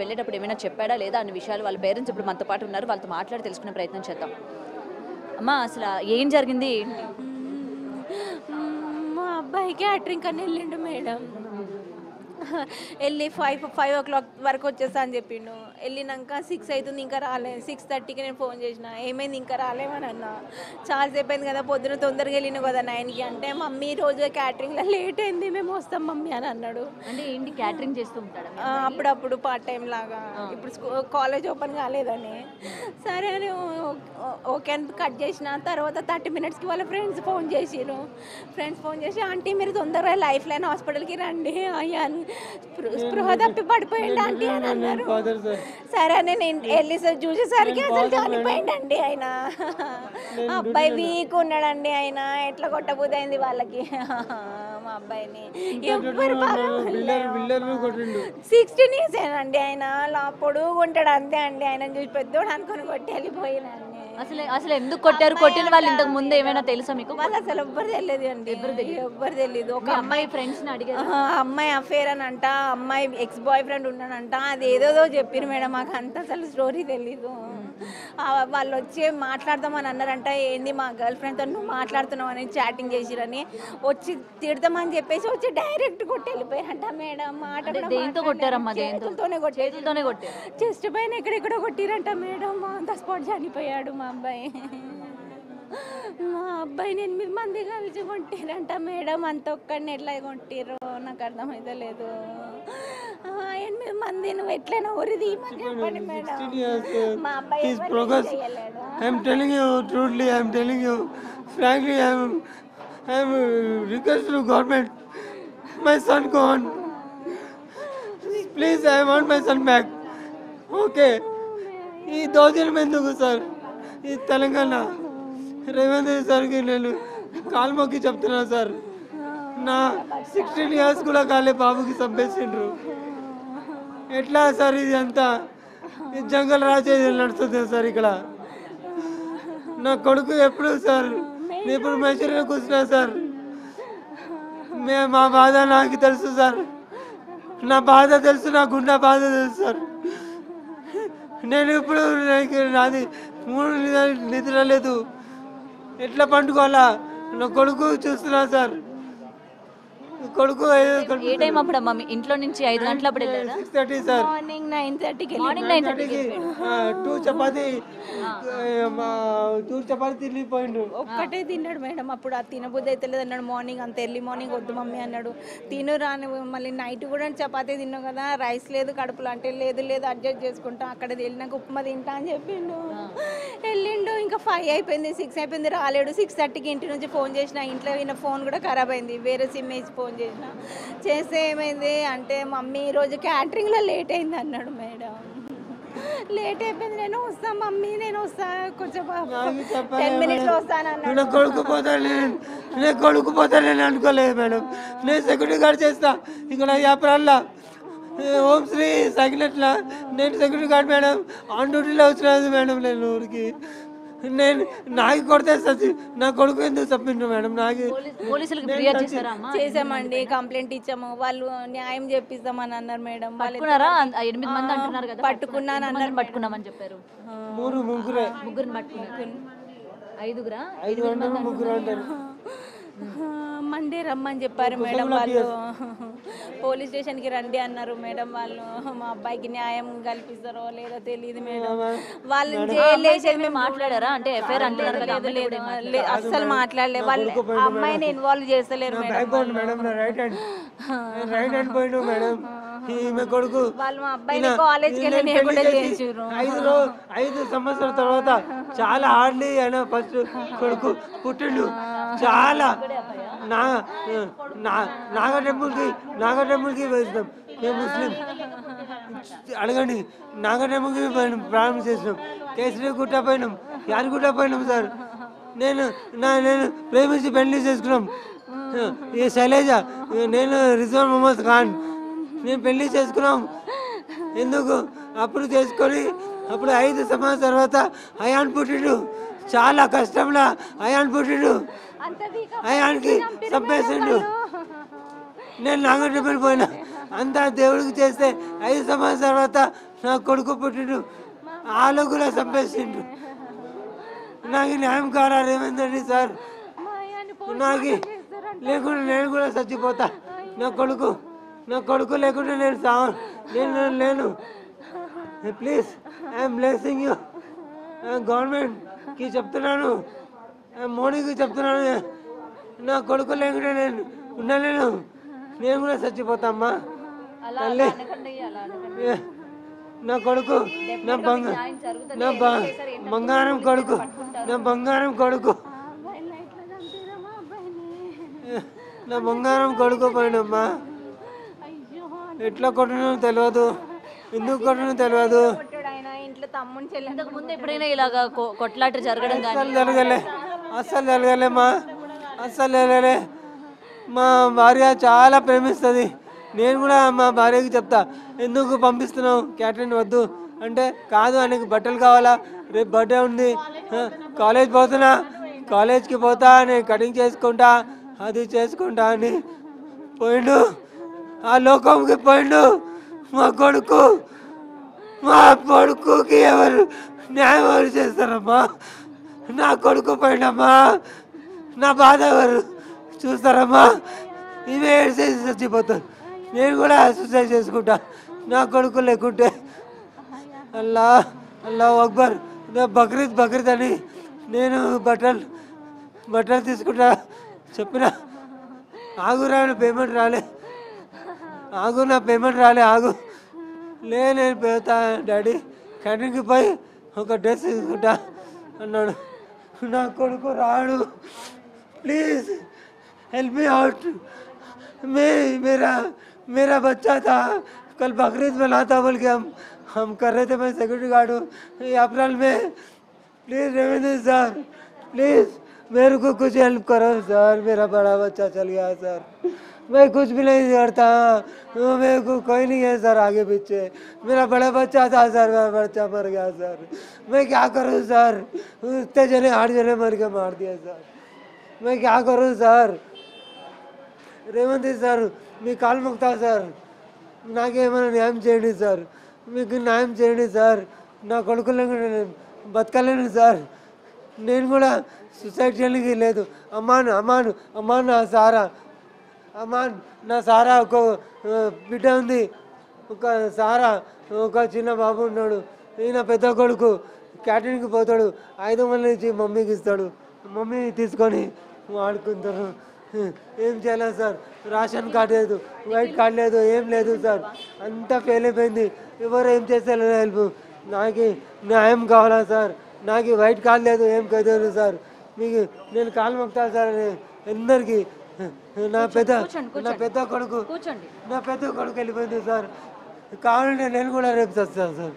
వెళ్ళేటప్పుడు ఏమైనా చెప్పాడా లేదా అన్న విషయాలు వాళ్ళ పేరెంట్స్ ఇప్పుడు మనతో పాటు ఉన్నారు, వాళ్ళతో మాట్లాడి తెలుసుకునే ప్రయత్నం చేద్దాం. అమ్మా అసలు ఏం జరిగింది? మా అబ్బాయి క్యాటరింగ్ అని వెళ్ళిండు మేడం. వెళ్ళి 5 o'clock వరకు వచ్చేస్తా అని చెప్పిండు. వెళ్ళినాక 6 అవుతుంది ఇంకా రాలేదు. 6:30కి నేను ఫోన్ చేసిన, ఏమైంది ఇంకా రాలేమని అన్నా. చాలాసేపు అయింది కదా, పొద్దున తొందరగా వెళ్ళిన కదా 9కి అంటే, మమ్మీ రోజు క్యాటరింగ్లో లేట్ అయింది, మేము వస్తాం మమ్మీ అని అన్నాడు. అంటే ఏంటి క్యాటరింగ్ చేస్తూ ఉంటాడు? అప్పుడప్పుడు పార్ట్ టైం లాగా, ఇప్పుడు కాలేజ్ ఓపెన్ కాలేదని. సరే అని ఓకే అని కట్ చేసిన. తర్వాత 30 minutesకి వాళ్ళ ఫ్రెండ్స్ ఫోన్ చేసి ఆంటీ మీరు తొందరగా లైఫ్ లైన్ హాస్పిటల్కి రండి అయ్యా అని, స్పృహ తప్పి పడిపోయింది ఆంటీ అని అన్నారు. సరే అని నేను వెళ్ళి చూసేసరికి అసలు చనిపోయిందండి ఆయన. అబ్బాయి వీక్ ఉన్నాడండి, ఆయన ఎట్లా కొట్టబుద్ధి అయింది వాళ్ళకి మా అబ్బాయిని. ఎవ్వరు 16 years అండి ఆయన, పొడుగు ఉంటాడు అంతే అండి. ఆయన చూసి పెద్దోడు అనుకుని కొట్టి వెళ్ళిపోయినండి. అసలు ఎందుకు కొట్టారు? కొట్టిన వాళ్ళు ఇంతకు ముందు ఏమైనా తెలుసా మీకు? వాళ్ళు అసలు ఎవ్వరు తెలియదు అండి, ఎవ్వరు తెలియదు. ఒక అమ్మాయి ఫ్రెండ్స్ ని అడిగారు, అమ్మాయి అఫేర్ అని అంట, అమ్మాయి ఎక్స్ బాయ్ ఫ్రెండ్ ఉన్నాడంట, అది ఏదోదో చెప్పారు మేడం, మాకు అంత అసలు స్టోరీ తెలీదు. వాళ్ళు వచ్చి మాట్లాడదామని అన్నారంట. ఏంది మా గర్ల్ ఫ్రెండ్తో నువ్వు మాట్లాడుతున్నావు అని చాటింగ్ చేసిరని వచ్చి తిడతామని చెప్పేసి వచ్చి డైరెక్ట్ కొట్టి వెళ్ళిపోయారంట మేడం. మాట చేతులతోనే కొట్టారు, చెస్ట్ పైన ఎక్కడెక్కడో కొట్టిరంట మేడం. అంత స్పాట్ చనిపోయాడు మా అబ్బాయి. మా అబ్బాయిని 8 మంది కలిసి కొట్టిరంట మేడం. అంత ఒక్కడిని ఎట్లా కొట్టిర్రో నాకు అర్థమైతే లేదు. 8 మంది నువ్వు ఎట్లైనా ఊరిది చెప్పండి మేడం. మా అబ్బాయి I'm telling you truly, I'm telling you frankly, I'm requesting to government, my son gone, please I want my son back. Okay, ఈ దోజనం ఎందుకు సార్? ఈ తెలంగాణ రేవంత్ రెడ్డి సార్కి నేను కాలు మొక్కి చెప్తున్నా సార్, నా 16 years కూడా కాలే బాబుకి చంపేసిండ్రు. ఎట్లా సార్ ఇది అంతా? జంగల్ రాజే నడుస్తుంది సార్ ఇక్కడ. నా కొడుకు ఎప్పుడు సార్, నేను ఇప్పుడు మెషిన్లో కూర్చున్నా సార్. మా బాధ నాకు తెలుసు సార్, నా బాధ తెలుసు, నా గుండె బాధ తెలుసు సార్. నేను ఇప్పుడు నాది 3 నిద్ర లేదు, ఎట్లా పండుకోవాలా? నా కొడుకు చూస్తున్నా సార్. కొడుకు ఏ టైం అప్పుడు అమ్మా ఇంట్లో నుంచి 5 గంటలప్పుడు వెళ్ళారా? 6:30 సార్. మార్నింగ్ 9:30కి 2 చపాతీ తినిపోయిండు. ఒక్కటే తిన్నాడు మేడం. అప్పుడు అది తినబుద్ధి అయితే లేదు అన్నాడు. మార్నింగ్ అంత ఎర్లీ మార్నింగ్ వద్దు మమ్మీ అన్నాడు. తిను రాని మళ్ళీ నైట్ కూడా చపాతీ తిన్నావు కదా, రైస్ లేదు కడుపులో అంటే లేదు అడ్జస్ట్ చేసుకుంటా, అక్కడ వెళ్ళినాక ఉప్మా తింటా అని చెప్పిండు. వెళ్ళిండు. ఇంకా 5 అయిపోయింది, 6 అయిపోయింది, రాలేడు. 6:30కి ఇంటి నుంచి ఫోన్ చేసిన, ఇంట్లో ఈయన ఫోన్ కూడా ఖరాబ్ అయింది, వేరే సిమ్ వేసి ఫోన్ చేస్తే ఏమైంది అంటే, మమ్మీ ఈరోజు క్యాటరింగ్లో లేట్ అయింది అన్నాడు మేడం. లేట్ అయిపోయింది, నేను వస్తా మమ్మీ, నేను వస్తా, కొంచెం 10 minutesలో వస్తాను అన్నాడు. నేను కొడుకు పోతానని అనుకోలేదు మేడం. నేను సెక్యూరిటీ గార్డ్ చేస్తా ఇక్కడ వ్యాపారాల్లో, ఓం శ్రీ సైకిలెట్లా. నేను సెక్యూరిటీ గార్డ్ మేడం, ఆన్ డ్యూటీలో వచ్చినది మేడం. నేను ఊరికి నేను నాకు కొడితే నా కొడుకు ఎందుకు చెప్పిండ్రు మేడం? నాకు చేసామండి, కంప్లైంట్ ఇచ్చాము, వాళ్ళు న్యాయం చెప్పిస్తామని అన్నారు మేడం. పట్టుకున్నాను అన్నారు, పట్టుకున్నామని చెప్పారు. ముగ్గురు పట్టుకున్నారు, 5 అంటారు. మండే రమ్మని చెప్పారు మేడం వాళ్ళు. పోలీస్ స్టేషన్కి రండి అన్నారు మేడం వాళ్ళు. మా అబ్బాయికి న్యాయం కల్పిస్తారో లేదో తెలియదు మేడం. వాళ్ళు జైలు మాట్లాడారా అంటే ఎఫ్ఐఆర్ అంటున్నారు కదా? లేదు అస్సలు మాట్లాడలేదు. వాళ్ళు అమ్మాయిని ఇన్వాల్వ్ చేస్తలేరు మేడం. రైట్ హ్యాండ్ పోయిండు మేడం. ఈమె కొడుకు వాళ్ళు మా అబ్బాయిని కాలేజ్కి వెళ్ళి 5 సంవత్సరాల తర్వాత చాలా హార్డ్లీ అయినా ఫస్ట్ కొడుకు పుట్టిండు. చాలా నాగ టెంపుల్కి వేసినాం మేము ముస్లిం. అడగండి, నాగ టెంపుల్కి ప్రారంభం చేసినాం, కేసరి గుట్ట పోయినాం, యాదగిరిగుట్ట పోయినాం సార్. నేను ప్రేమించి పెళ్లి చేసుకున్నాం. ఈ శైలజ, నేను రిజ్వాన్ మొహమ్మద్ ఖాన్, నేను పెళ్లి చేసుకున్నాం. ఎందుకు అప్పుడు చేసుకొని అప్పుడు 5 సంవత్సరాల తర్వాత అయాన్ పుట్టిండు. చాలా కష్టంలో అయాన్ పుట్టిండు. అయాన్కి చంపేసిండు. నేను నాగర్ టెంపుల్ పోయినా, అంతా దేవుడికి చేస్తే 5 సంవత్సరాల తర్వాత నా కొడుకు పుట్టిండు, వాళ్ళు కూడా చంపేసిండు. నాకు న్యాయం కావాలి రేవంత్ రెడ్డి సార్. నాకు లేకుండా నేను కూడా చచ్చిపోతా. నా కొడుకు లేకుండా నేను లేను. Please I'm blessing you. గవర్నమెంట్కి చెప్తున్నాను, మోడీకి చెప్తున్నాను, నా కొడుకు లేకుండా నేను ఉండలేను. నేను కూడా చచ్చిపోతామ్మా తల్లి. నా కొడుకు నా బంగారం కొడుకు, నా బంగారం కొడుకు, నా బంగారం కొడుకు పోయినమ్మా. ఎట్లా కొట్టినో తెలియదు, ఎందుకు కొట్టినో తెలియదు. ఇంట్లో తమ్ముని చెల్లి ఇంతకు ముందు ఎప్పుడైనా ఇలాగా కొట్లాట జరగడం కానీ అస్సలు జరగలేమ్మా, అస్సలు జరగలే. మా భార్య చాలా ప్రేమిస్తుంది. నేను కూడా మా భార్యకి చెప్తా, ఎందుకు పంపిస్తున్నావు క్యాటరింగ్ వద్దు అంటే, కాదు ఆయనకి బట్టలు కావాలా, రేపు బర్త్డే ఉంది, కాలేజ్ పోతున్నా, కాలేజ్కి పోతా, నేను కటింగ్ చేసుకుంటా, అది చేసుకుంటా అని పోయిండు. ఆ లోకంకి పోయిండు మా కొడుకుకి ఎవరు న్యాయం ఎవరు చేస్తారమ్మా? నా కొడుకు పోయిండమ్మా, నా బాధ ఎవరు చూస్తారమ్మా? ఇవే ఏడ్చేసి చచ్చిపోతాను. నేను కూడా సూసైడ్ చేసుకుంటా నా కొడుకు లేకుంటే. అల్లా అక్బర్. బక్రీద్ అని నేను బట్టలు తీసుకుంటా చెప్పిన, ఆగురా పేమెంట్ రాలే, నా పేమెంట్ రాలే, ఆగు. నేను పోతా డాడీ, క్యాంటీన్కి పోయి ఒక డ్రెస్ తీసుకుంటా అన్నాడు. నా కొడుకు రాడు. Please help me out. मेरा बच्चा था, कल बकरीद में लाता बोल के हम कर रहे थे. मैं सिक्योरिटी गार्ड हूँ अप्रैल में. प्लीज़ रेवेंद्र सर, प्लीज़ मेरे को कुछ हेल्प करो सर. मेरा बड़ा बच्चा चल गया सर, मैं कुछ भी नहीं करता, मेरे को कोई नहीं है सर आगे पीछे. मेरा बड़ा बच्चा था सर, मेरा बच्चा मर गया सर. मैं क्या करूँ सर? इतने जने 8 जने मर के मार दिया सर. मैं क्या करूँ सर? రేవంత్ సార్ మీ కాలు మొక్కుతా సార్, నాకేమైనా న్యాయం చేయండి సార్, మీకు న్యాయం చేయండి సార్. నా కొడుకులు బతకలేను సార్. నేను కూడా సూసైడ్ చేయడానికి లేదు. అమ్మాన్ నా సారా ఒక బిడ్డ ఉంది, ఒక సారా ఒక చిన్న బాబు ఉన్నాడు. ఈయన పెద్ద కొడుకు క్యాటరింగ్కి పోతాడు, 500 ఇచ్చి మమ్మీకి ఇస్తాడు, మమ్మీ తీసుకొని వాడుకుంటారు. ఏం చేయాలి సార్? రేషన్ కార్డు లేదు, వైట్ కార్డు లేదు, ఏం లేదు సార్. అంతా ఫెయిల్ అయిపోయింది. ఎవరు ఏం చేస్తారు హెల్ప్? నాకు న్యాయం కావాలా సార్? నాకు వైట్ కార్డు లేదు, ఏం కదలేదు సార్. మీకు నేను కాలు మొక్తా సార్ అందరికీ. నా పెద్ద కొడుకు వెళ్ళిపోయింది సార్. కావాలంటే నేను కూడా రేపు చస్తాను సార్.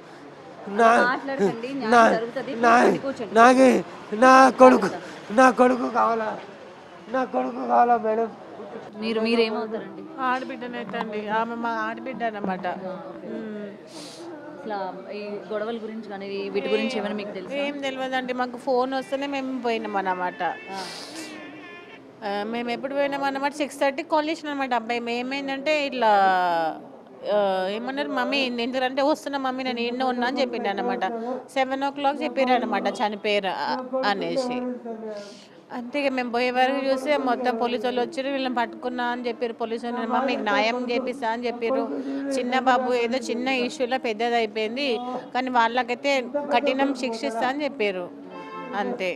నా కొడుకు కావాలా మేడం. మీరేమవుతారండి? ఆడబిడ్డనైతే ఆమె మా ఆడబిడ్డ అన్నమాట. అసలు ఈ గొడవల గురించి కానీ వీటి గురించి ఏమైనా మీకు తెలుసు? ఏం తెలియదండి, మాకు ఫోన్ వస్తేనే మేము పోయినాం అన్నమాట. మేము ఎప్పుడు పోయినాం అన్నమాట 6:30 కాల్ చేసిన అనమాట అబ్బాయి. ఏమైందంటే ఇట్లా ఏమన్నారు, మమ్మీ ఎందుకంటే వస్తున్నా మమ్మీ నేను ఎన్నో ఉన్నా అని చెప్పిండు అనమాట. 7 o'clock చెప్పారు అనమాట చనిపోయారు అనేసి. అంతే మేము పోయే వరకు చూస్తే మొత్తం పోలీసు వాళ్ళు వచ్చారు, వీళ్ళని పట్టుకున్నా అని చెప్పారు పోలీసు వాళ్ళు. మమ్మీకి న్యాయం చేపిస్తా అని చెప్పారు. చిన్న బాబు ఏదో చిన్న ఇష్యూలో పెద్దది అయిపోయింది, కానీ వాళ్ళకైతే కఠినం శిక్షిస్తా అని చెప్పారు. అంతే.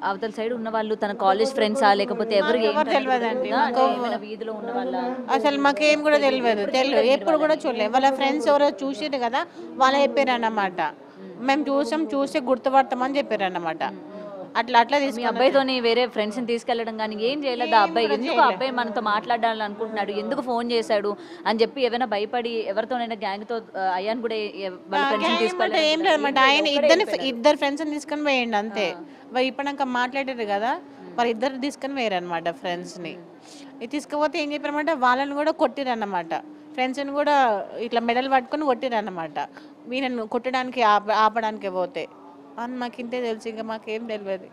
అవతల సైడ్ ఉన్న వాళ్ళు తన కాలేజ్ ఫ్రెండ్సా లేకపోతే ఎవరు తెలియదండి, వీధిలో ఉన్న వాళ్ళ అసలు మాకేం కూడా తెలియదు. ఎప్పుడు కూడా చూడలేదు. వాళ్ళ ఫ్రెండ్స్ ఎవరో చూసారు కదా, వాళ్ళు చెప్పారు అన్నమాట. మేము చూసి గుర్తుపడతామని చెప్పారు అన్నమాట. అట్లా మీ అబ్బాయితోని వేరే ఫ్రెండ్స్ని తీసుకెళ్ళడం కానీ ఏం చేయలేదు ఆ అబ్బాయి? ఎందుకు అబ్బాయి మనతో మాట్లాడాలని అనుకుంటున్నాడు, ఎందుకు ఫోన్ చేశాడు అని చెప్పి ఏమైనా భయపడి ఎవరితోనైనా గ్యాంగ్తో అయ్యాను కూడా ఏం లేదన్నమాట. ఆయన ఇద్దరు ఫ్రెండ్స్ తీసుకొని పోయండి అంతే. ఇప్పటిక మాట్లాడారు కదా, వాళ్ళు ఇద్దరు తీసుకొని పోయారు అనమాట ఫ్రెండ్స్ని. ఇది తీసుకుపోతే ఏం చెప్పారన్నమాట, వాళ్ళని కూడా కొట్టిరు అన్నమాట. ఫ్రెండ్స్ని కూడా ఇట్లా మెడల్ పట్టుకొని కొట్టిరు అన్నమాట. వీళ్ళని కొట్టడానికి ఆపడానికి పోతే అని మాకు ఇంతే తెలుసు, ఇంకా మాకేం తెలియదు.